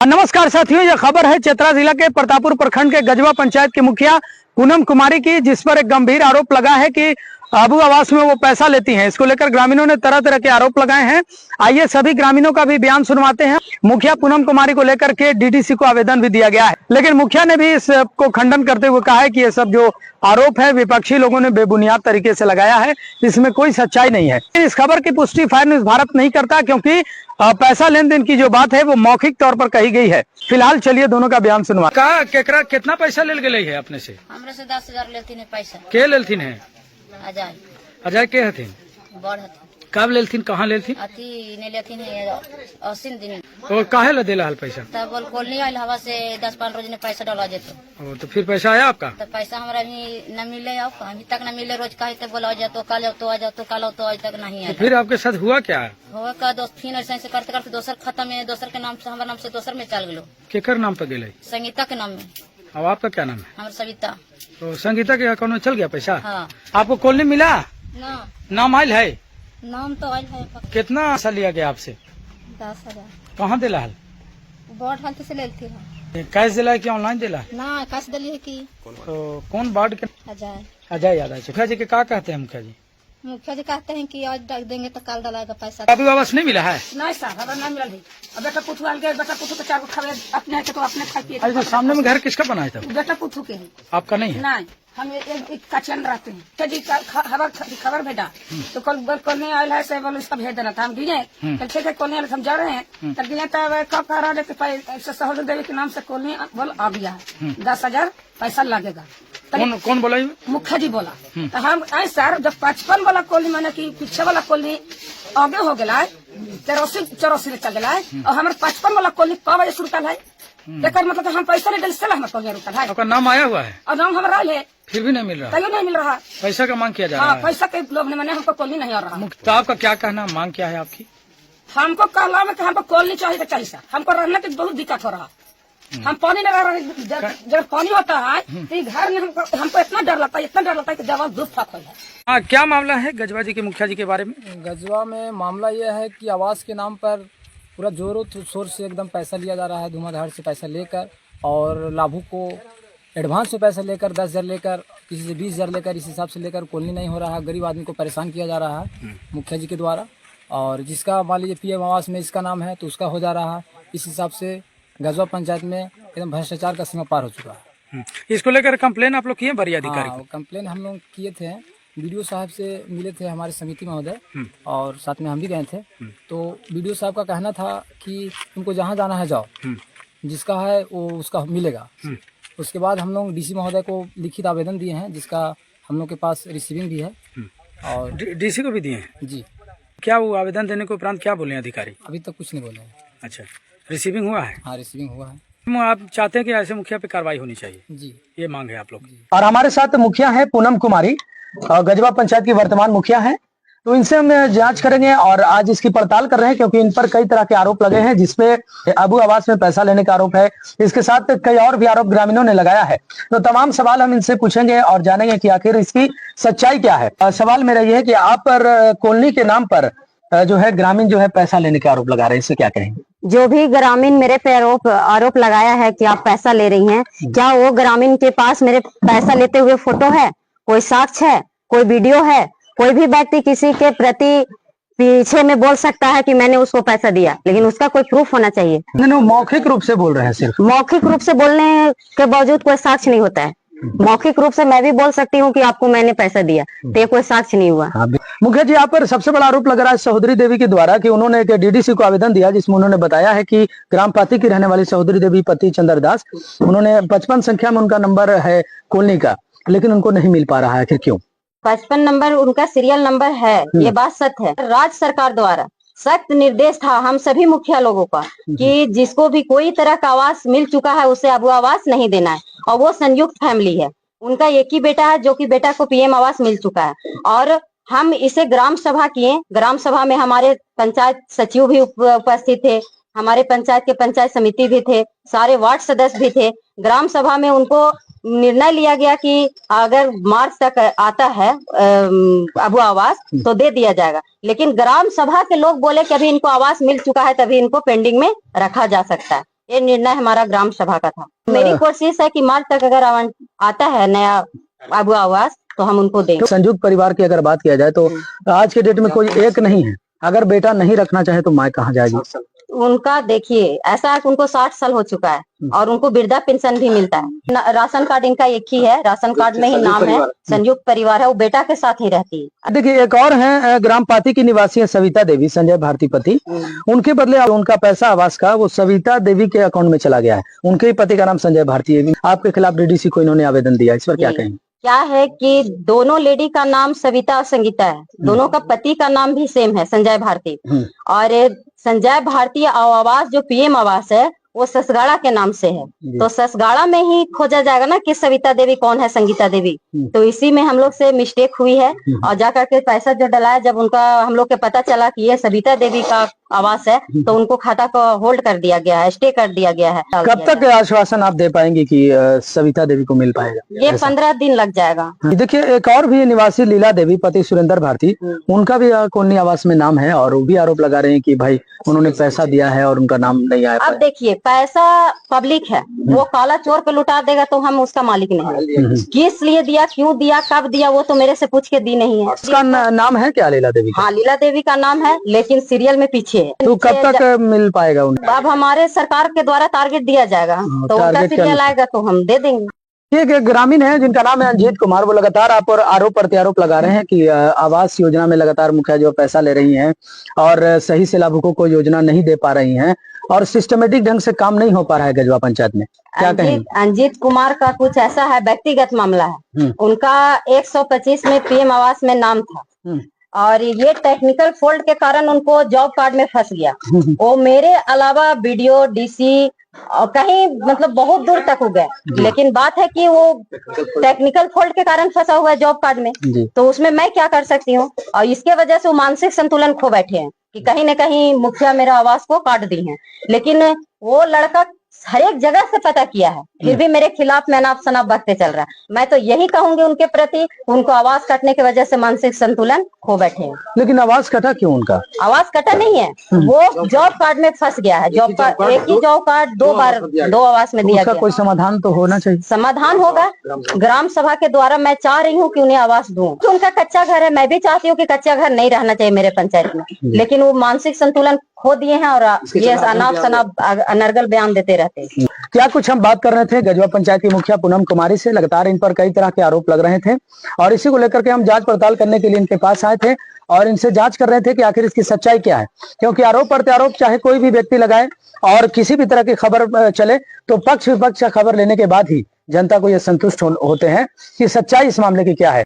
नमस्कार साथियों, यह खबर है चतरा जिला के प्रतापपुर प्रखंड के गजवा पंचायत की मुखिया पूनम कुमारी की, जिस पर एक गंभीर आरोप लगा है कि आबू आवास में वो पैसा लेती हैं। इसको लेकर ग्रामीणों ने तरह तरह के आरोप लगाए हैं। आइए सभी ग्रामीणों का भी बयान सुनवाते हैं। मुखिया पूनम कुमारी को लेकर के डीडीसी को आवेदन भी दिया गया है, लेकिन मुखिया ने भी इसको खंडन करते हुए कहा है कि ये सब जो आरोप है विपक्षी लोगों ने बेबुनियाद तरीके से लगाया है, इसमें कोई सच्चाई नहीं है। इस खबर की पुष्टि फायर न्यूज भारत नहीं करता, क्योंकि पैसा लेन देन की जो बात है वो मौखिक तौर पर कही गई है। फिलहाल चलिए दोनों का बयान सुनवा। केकरा कितना पैसा ले गए है अपने से? हमरे से 10,000 लेती है पैसा। के लेलथिन है? अजय। अजय के हथिन? बड़ हथिन। कब लेलथिन, कहाँ लेलथिन? अथी ने लेथिन 80 दिन। और काहे ला देला हाल पैसा? तब बोल कॉलोनी आयल हवा से 10-15 रोज ने पैसा डाला जेतो। तो फिर पैसा आया आपका? तो पैसा हमरा भी न मिले, अभी तक न मिले। रोज कहे बोला जातो, कल आओ तो आ जाओ, तो कल आओ तो आज तक नहीं आया। फिर आपके साथ हुआ क्या? हुआ का दोस्त फिर ऐसे करते करते दोसर खाता में, दोसर के नाम से, हमारे नाम से दोसर में चल गलो। केकर नाम पे गेले? संगीता के नाम में। अब आपका क्या नाम है? हमारे सविता। तो संगीता के अकाउंट में चल गया पैसा? हाँ। आपको कॉलोनी मिला? ना नाम आयल है? नाम तो आयल है। कितना पैसा लिया गया आपसे? 10,000। कहाँ दिला हाल? बड़ हालत से लेती है। कैश दिला है कि ऑनलाइन दिला? ना कैश दिली है की। तो कौन वार्ड के? अजय। अजय यादव। मुखिया जी के क्या कहते हैं? मुखिया जी कहते हैं कि आज डाक देंगे तो कल डालेगा पैसा। अभी वापस नहीं मिला है? नहीं सर, हमें नहीं मिला है। अब बेटा पुथु आल गए, बेटा पुथु के 4 खबे अपने है तो अपने खाई पिए। अरे तो सामने में घर किसका बनाया था? बेटा पुथु के है। आपका नहीं है? नहीं, हम एक कचन रहते हैं। तो जी खबर भेजा तो कल नहीं आयल है से बोले इसका भेज देना था। हम गिने कल ठीक है, कॉलोनी हम जा रहे हैं तब गिने तब कब कह रहा है कि सहोदर देवी के नाम से कॉलोनी बोल आ गया है, 10,000 पैसा लगेगा। कौन बोला? मुखिया जी बोला। तो हम आए सर, जब 55 वाला कॉलोनी माने की पीछे वाला कॉलोनी आगे हो गया है, 83-84 में चल गया है, और हमारे 55 वाला कॉलोनी कब बजे शुरू कल है। एक मतलब हम पैसा ले से हमारे कॉलोनी रुकल है। आपका नाम आया हुआ है और नाम हमारा है, फिर भी नहीं मिल रहा? तैयो नहीं मिल रहा। पैसा का मांग किया जा रहा हाँ, है? पैसा के लोग ने मैंने हमको कॉलोनी नहीं आ रहा। तो आपका क्या कहना, मांग क्या है आपकी? हमको कहला में हमको कॉलोनी चाहिए तो चाहिए सर। हमको रहने की बहुत दिक्कत हो रहा। हम पानी नहीं रह रहे, जब पानी होता है तो घर में हमको इतना डर लगता है कि जब धूप फक हो जाए। हाँ, क्या मामला है गजवा जी के मुखिया जी के बारे में? गजवा में मामला यह है कि आवास के नाम पर पूरा जोरों शोर से एकदम पैसा लिया जा रहा है, धुआंधार से पैसा लेकर, और लाभुक को एडवांस में पैसा लेकर 10,000 लेकर, किसी से 20,000 लेकर, इस हिसाब से लेकर कॉलोनी नहीं हो रहा है। गरीब आदमी को परेशान किया जा रहा है मुखिया जी के द्वारा। और जिसका मान लीजिए PM आवास में इसका नाम है तो उसका हो जा रहा है। इस हिसाब से गजवा पंचायत में एकदम भ्रष्टाचार का सीमा पार हो चुका है। इसको लेकर कंप्लेन आप लोग किए वरीय अधिकारी को? कंप्लेन हम लोग किए थे, BDO साहब से मिले थे हमारे समिति महोदय, और साथ में हम भी गए थे। तो BDO साहब का कहना था कि तुमको जहाँ जाना है जाओ, जिसका है वो उसका मिलेगा। उसके बाद हम लोग DC महोदय को लिखित आवेदन दिए हैं, जिसका हम लोग के पास रिसीविंग भी है। और DC को भी दिए हैं जी। क्या वो आवेदन देने के उपरांत क्या बोले अधिकारी? अभी तक कुछ नहीं बोले हैं। अच्छा, रिसीविंग हुआ है? हाँ, रिसीविंग हुआ है। आप चाहते हैं कि ऐसे मुखिया पे कार्रवाई होनी चाहिए? जी, ये मांग है आप लोग। और हमारे साथ मुखिया है पूनम कुमारी, गजवा पंचायत की वर्तमान मुखिया है। तो इनसे हम जांच करेंगे और आज इसकी पड़ताल कर रहे हैं, क्योंकि इन पर कई तरह के आरोप लगे हैं, जिसपे आबू आवास में पैसा लेने का आरोप है। इसके साथ कई और भी आरोप ग्रामीणों ने लगाया है। तो तमाम सवाल हम इनसे पूछेंगे और जानेंगे कि आखिर इसकी सच्चाई क्या है। सवाल मेरा ये है कि आप पर कॉलोनी के नाम पर जो है ग्रामीण जो है पैसा लेने के आरोप लगा रहे हैं, इससे क्या कहेंगे? जो भी ग्रामीण मेरे पे आरोप लगाया है कि आप पैसा ले रही हैं, क्या वो ग्रामीण के पास मेरे पैसा लेते हुए फोटो है, कोई साक्ष्य है, कोई वीडियो है? कोई भी व्यक्ति किसी के प्रति पीछे में बोल सकता है कि मैंने उसको पैसा दिया, लेकिन उसका कोई प्रूफ होना चाहिए। नहीं, मौखिक रूप से बोल रहे हैं सिर्फ। मौखिक रूप से बोलने के बावजूद कोई साक्ष्य नहीं होता है। मौखिक रूप से मैं भी बोल सकती हूँ कि आपको मैंने पैसा दिया, तो कोई साक्ष्य नहीं हुआ। मुखिया जी, आप पर सबसे बड़ा आरोप लग रहा है सहोदरी देवी के द्वारा कि उन्होंने एक DDC को आवेदन दिया, जिसमें उन्होंने बताया है कि ग्राम पाती की रहने वाली सहोदरी देवी पति चंद्रदास, उन्होंने 55 संख्या में उनका नंबर है कॉलोनी का, लेकिन उनको नहीं मिल पा रहा है। आखिर क्यों? 55 नंबर उनका सीरियल नंबर है, ये बात सत्य है। राज्य सरकार द्वारा सख्त निर्देश था हम सभी मुखिया लोगों का कि जिसको भी कोई तरह का आवास मिल चुका है उसे आबू आवास नहीं देना है। और वो संयुक्त फैमिली है, उनका एक ही बेटा है, जो कि बेटा को PM आवास मिल चुका है। और हम इसे ग्राम सभा किए। ग्राम सभा में हमारे पंचायत सचिव भी उपस्थित थे, हमारे पंचायत के पंचायत समिति भी थे, सारे वार्ड सदस्य भी थे। ग्राम सभा में उनको निर्णय लिया गया कि अगर मार्च तक आता है आबू आवास तो दे दिया जाएगा, लेकिन ग्राम सभा के लोग बोले कि अभी इनको आवास मिल चुका है, तभी इनको पेंडिंग में रखा जा सकता है। ये निर्णय हमारा ग्राम सभा का था। मेरी कोशिश है कि मार्च तक अगर आता है नया अबू आवास तो हम उनको देंगे। संयुक्त परिवार की अगर बात किया जाए तो आज के डेट में कोई एक नहीं है, अगर बेटा नहीं रखना चाहे तो माँ कहाँ जाएगी? उनका देखिए ऐसा है कि उनको 60 साल हो चुका है और उनको वृद्धा पेंशन भी मिलता है। राशन कार्ड इनका एक ही है, राशन कार्ड में ही नाम है संयुक्त परिवार है, वो बेटा के साथ ही रहती है। देखिए एक और है ग्राम पाती की निवासी है सविता देवी, संजय भारती पति। उनके बदले उनका पैसा आवास का वो सविता देवी के अकाउंट में चला गया है। उनके ही पति का नाम संजय भारती है। आपके खिलाफ डीडीसी को इन्होंने आवेदन दिया, इस पर क्या कहेंगे? क्या है कि दोनों लेडी का नाम सविता और संगीता है, दोनों का पति का नाम भी सेम है संजय भारती। और संजय भारती आवास जो पीएम आवास है वो ससगाड़ा के नाम से है, तो ससगाड़ा में ही खोजा जाएगा ना कि सविता देवी कौन है, संगीता देवी। तो इसी में हम लोग से मिस्टेक हुई है और जाकर के पैसा जो डलाया, जब उनका हम लोग के पता चला कि ये सविता देवी का आवास है तो उनको खाता को होल्ड कर दिया गया है, स्टे कर दिया गया है। कब तक आश्वासन आप दे पाएंगे कि सविता देवी को मिल पाएगा? ये 15 दिन लग जाएगा। देखिए एक और भी निवासी लीला देवी पति सुरेंद्र भारती, उनका भी कॉलोनी आवास में नाम है और वो भी आरोप लगा रहे हैं कि भाई उन्होंने पैसा दिया है और उनका नाम नहीं आया। अब देखिए पैसा पब्लिक है, वो काला चोर पे लुटा देगा तो हम उसका मालिक नहीं है। किस लिए दिया, क्यों दिया, कब दिया, वो तो मेरे से पूछ के दी नहीं है। उसका नाम है क्या लीला देवी? हाँ लीला देवी का नाम है, लेकिन सीरियल में पीछे है। तो कब तक मिल पाएगा उन्हें? अब हमारे सरकार के द्वारा टारगेट दिया जाएगा तो उनका सीरियल आएगा तो हम दे देंगे। एक ग्रामीण है जिनका नाम है अंजीत कुमार, वो लगातार आप और आरोप प्रत्यारोप लगा रहे हैं कि आवास योजना में लगातार मुखिया जो पैसा ले रही हैं और सही से लाभुकों को योजना नहीं दे पा रही हैं और सिस्टमेटिक ढंग से काम नहीं हो पा रहा है गजवा पंचायत में, क्या कहेंगे? अंजीत कुमार का कुछ ऐसा है, व्यक्तिगत मामला है। उनका 125 में पीएम आवास में नाम था और ये टेक्निकल फॉल्ट के कारण उनको जॉब कार्ड में फंस गया। वो मेरे अलावा बीडीओ, डीसी और कहीं मतलब बहुत दूर तक हो गए, लेकिन बात है कि वो टेक्निकल फॉल्ट के कारण फंसा हुआ है जॉब कार्ड में, तो उसमें मैं क्या कर सकती हूँ? और इसके वजह से वो मानसिक संतुलन खो बैठे हैं कि कहीं न कहीं मुखिया मेरा आवास को काट दी है। लेकिन वो लड़का हर एक जगह से पता किया है, फिर भी मेरे खिलाफ मैनाप शनाप बकते चल रहा है। मैं तो यही कहूंगी उनके प्रति, उनको आवास कटने की वजह से मानसिक संतुलन खो बैठे हैं। लेकिन आवास कटा क्यों उनका? आवास कटा नहीं है, वो जॉब कार्ड में फंस गया है। जॉब कार्ड, एक ही जॉब कार्ड 2 बार 2 आवास में दिया गया। कोई समाधान तो होना चाहिए। समाधान होगा ग्राम सभा के द्वारा। मैं चाह रही हूँ कि उन्हें आवास दूं। तो उनका कच्चा घर है, मैं भी चाहती हूँ कि कच्चा घर नहीं रहना चाहिए मेरे पंचायत में, लेकिन वो मानसिक संतुलन खो दिए हैं और ये अनाप शनाप अनर्गल बयान देते रहते हैं। क्या कुछ हम बात कर रहे थे गजवा पंचायत की मुखिया पूनम कुमारी से, लगातार इन पर कई तरह के आरोप लग रहे थे और इसी को लेकर के हम जांच पड़ताल करने के लिए इनके पास आए थे और इनसे जांच कर रहे थे कि आखिर इसकी सच्चाई क्या है। क्योंकि आरोप प्रत्यारोप चाहे कोई भी व्यक्ति लगाए और किसी भी तरह की खबर चले तो पक्ष विपक्ष का खबर लेने के बाद ही जनता को ये संतुष्ट होते हैं कि सच्चाई इस मामले की क्या है।